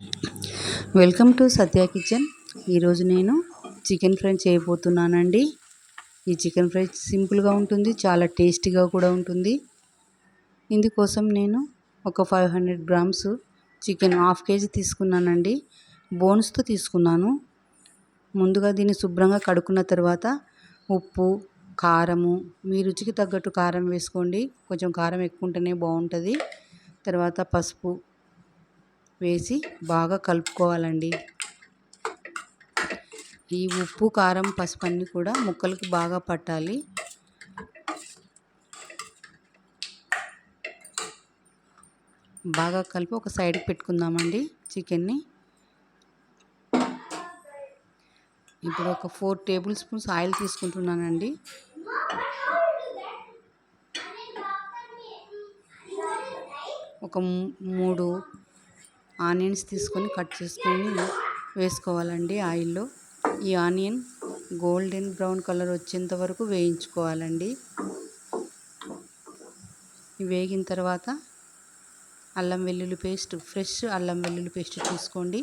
Welcome to Satya kitchen. ఈరోజు నేను chicken fry చేయబోతున్నానండి. ఈ చికెన్ ఫ్రై సింపుల్గా ఉంటుంది, చాలా టేస్టీగా కూడా ఉంటుంది. ఇందుకోసం నేను ఒక 500 గ్రామ్స్ చికెన్ హాఫ్ కేజీ తీసుకున్నానండి. బోన్స్తో తీసుకున్నాను. ముందుగా దీన్ని శుభ్రంగా కడుక్కున్న తర్వాత ఉప్పు, కారము, మీ రుచికి తగ్గట్టు కారం వేసుకోండి. కొంచెం కారం ఎక్కువ ఉంటేనే బాగుంటుంది. తర్వాత పసుపు వేసి బాగా కలుపుకోవాలండి. ఈ ఉప్పు, కారం, పసుపు అన్నీ కూడా ముక్కలకి బాగా పట్టాలి. బాగా కలిపి ఒక సైడ్కి పెట్టుకుందామండి చికెన్ని. ఇప్పుడు ఒక 4 టేబుల్ స్పూన్స్ ఆయిల్ తీసుకుంటున్నానండి. ఒక 3 ఆనియన్స్ తీసుకొని కట్ చేసుకొని వేసుకోవాలండి ఆయిల్లో. ఈ ఆనియన్ గోల్డెన్ బ్రౌన్ కలర్ వచ్చేంత వరకు వేయించుకోవాలండి. వేగిన తర్వాత అల్లం వెల్లుల్లి పేస్ట్, ఫ్రెష్ అల్లం వెల్లుల్లి పేస్ట్ తీసుకోండి.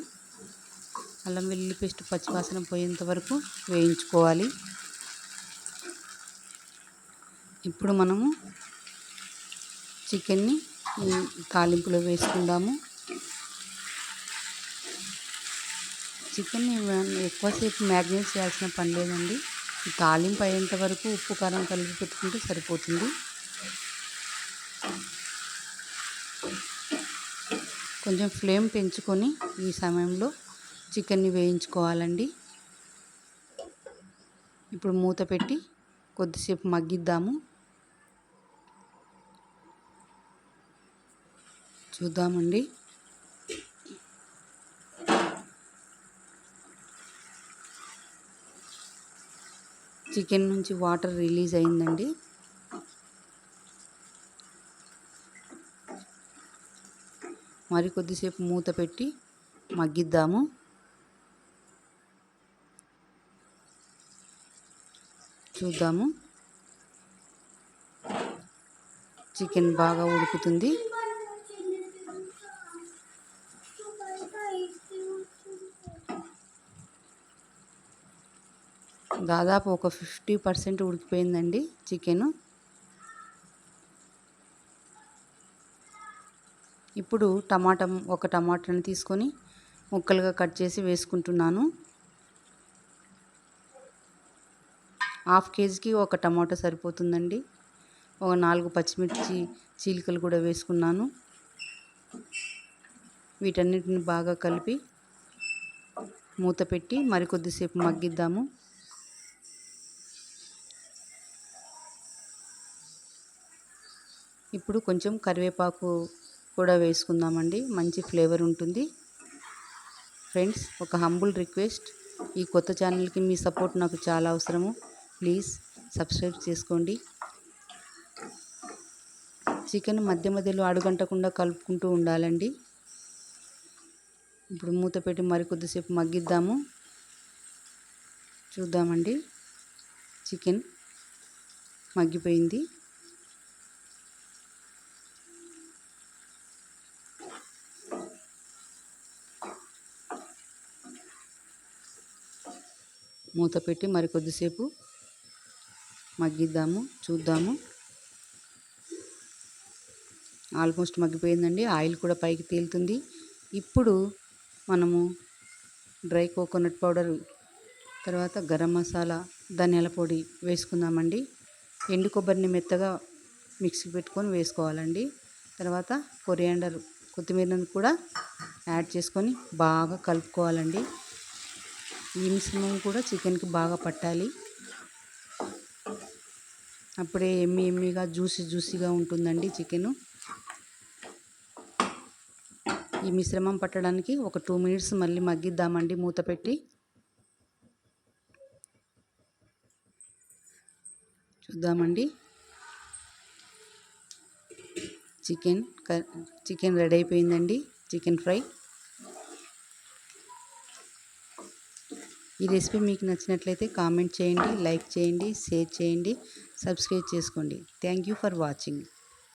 అల్లం వెల్లుల్లి పేస్ట్ పచ్చివాసన పోయేంత వరకు వేయించుకోవాలి. ఇప్పుడు మనము చికెన్ని తాలింపులో వేసుకుందాము. చికెన్ని ఎక్కువసేపు మ్యారినేట్ చేయాల్సిన పని లేదండి. ఈ తాలింపు అయ్యేంత వరకు ఉప్పు, కారం కలిపి పెట్టుకుంటే సరిపోతుంది. కొంచెం ఫ్లేమ్ పెంచుకొని ఈ సమయంలో చికెన్ని వేయించుకోవాలండి. ఇప్పుడు మూత పెట్టి కొద్దిసేపు మగ్గిద్దాము. చూద్దామండి. చికెన్ నుంచి వాటర్ రిలీజ్ అయిందండి. మరి కొద్దిసేపు మూత పెట్టి మగ్గిద్దాము. చూద్దాము. చికెన్ బాగా ఉడుకుతుంది. దాదాపు ఒక 50% ఉడికిపోయిందండి చికెను. ఇప్పుడు ఒక టమాటాని తీసుకొని ముక్కలుగా కట్ చేసి వేసుకుంటున్నాను. హాఫ్ కేజీకి ఒక టమాటా సరిపోతుందండి. ఒక 4 పచ్చిమిర్చి చీలికలు కూడా వేసుకున్నాను. వీటన్నిటిని బాగా కలిపి మూత పెట్టి మరికొద్దిసేపు మగ్గిద్దాము. ఇప్పుడు కొంచెం కరివేపాకు కూడా వేసుకుందామండి, మంచి ఫ్లేవర్ ఉంటుంది. ఫ్రెండ్స్, ఒక హంబుల్ రిక్వెస్ట్, ఈ కొత్త ఛానల్కి మీ సపోర్ట్ నాకు చాలా అవసరము. ప్లీజ్ సబ్స్క్రైబ్ చేసుకోండి. చికెన్ మధ్య మధ్యలో అడుగంటకుండా కలుపుకుంటూ ఉండాలండి. ఇప్పుడు మూత పెట్టి మరికొద్దిసేపు మగ్గిద్దాము. చూద్దామండి. చికెన్ మగ్గిపోయింది. మూత పెట్టి మరికొద్దిసేపు మగ్గిద్దాము. చూద్దాము. ఆల్మోస్ట్ మగ్గిపోయిందండి. ఆయిల్ కూడా పైకి తేలుతుంది. ఇప్పుడు మనము డ్రై కోకోనట్ పౌడర్, తర్వాత గరం మసాలా, ధనియాల పొడి వేసుకుందామండి. ఎండు కొబ్బరిని మెత్తగా మిక్సీ పెట్టుకొని వేసుకోవాలండి. తర్వాత కొరియాండర్, కొత్తిమీరను కూడా యాడ్ చేసుకొని బాగా కలుపుకోవాలండి. ఈ మిశ్రమం కూడా చికెన్కి బాగా పట్టాలి. అప్పుడే ఎమ్మీగా జ్యూసీగా ఉంటుందండి చికెను. ఈ మిశ్రమం పట్టడానికి ఒక 2 మినిట్స్ మళ్ళీ మగ్గిద్దామండి మూత పెట్టి. చూద్దామండి. చికెన్ రెడీ అయిపోయిందండి. Chicken fry. ఈ రెసిపీ మీకు నచ్చినట్లయితే కామెంట్ చేయండి, లైక్ చేయండి, షేర్ చేయండి, సబ్స్క్రైబ్ చేసుకోండి. Thank you for watching.